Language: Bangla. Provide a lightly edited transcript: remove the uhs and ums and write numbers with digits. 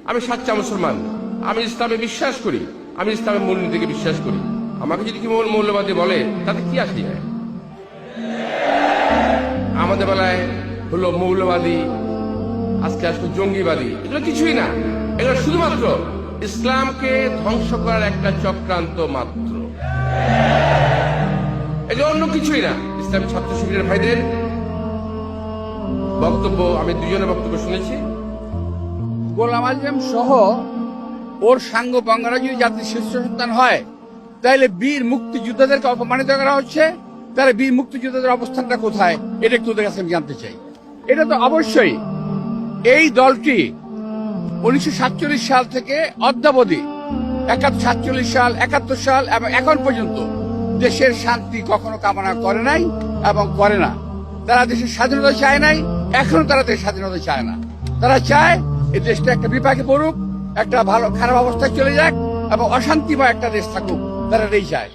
আমি সাচ্চা মুসলমান, আমি ইসলামে বিশ্বাস করি, আমি ইসলামের মূলনীতিকে বিশ্বাস করি। আমাকে যদি কি মৌলবাদী বলে তাতে কি আসে যায়? আমাদের বেলায় হলো মৌলবাদী, আজকে আসলে জঙ্গিবাদী, এগুলো কিছুই না। এগুলো শুধুমাত্র ইসলামকে ধ্বংস করার একটা চক্রান্ত মাত্র, এগুলো অন্য কিছুই না। ইসলামী ছাত্র শিবিরের ভাইদের বক্তব্য, আমি দুজনের বক্তব্য শুনেছি। গোলাম আজম সহ ওর সাঙ্গ পাঙ্গারা যদি জাতির শীর্ষ সন্তান হয়, তাহলে বীর মুক্তিযোদ্ধাদেরকে অপমানিত করা হচ্ছে। তাহলে বীর মুক্তিযোদ্ধাদের অবস্থানটা কোথায়, এটা একটু ওদের কাছে আমি জানতে চাই। এটা তো অবশ্যই এই দলটি 1947 সাল থেকে অদ্যাবধি 47 সাল, 71 সাল এবং এখন পর্যন্ত দেশের শান্তি কখনো কামনা করে নাই এবং করে না। তারা দেশের স্বাধীনতা চায় নাই, এখনো তারা দেশের স্বাধীনতা চায় না। তারা চায় এই দেশটা একটা বিপাকে পড়ুক, একটা ভালো খারাপ অবস্থায় চলে যাক এবং অশান্তিময় একটা দেশ থাকুক, তারা এই চায়।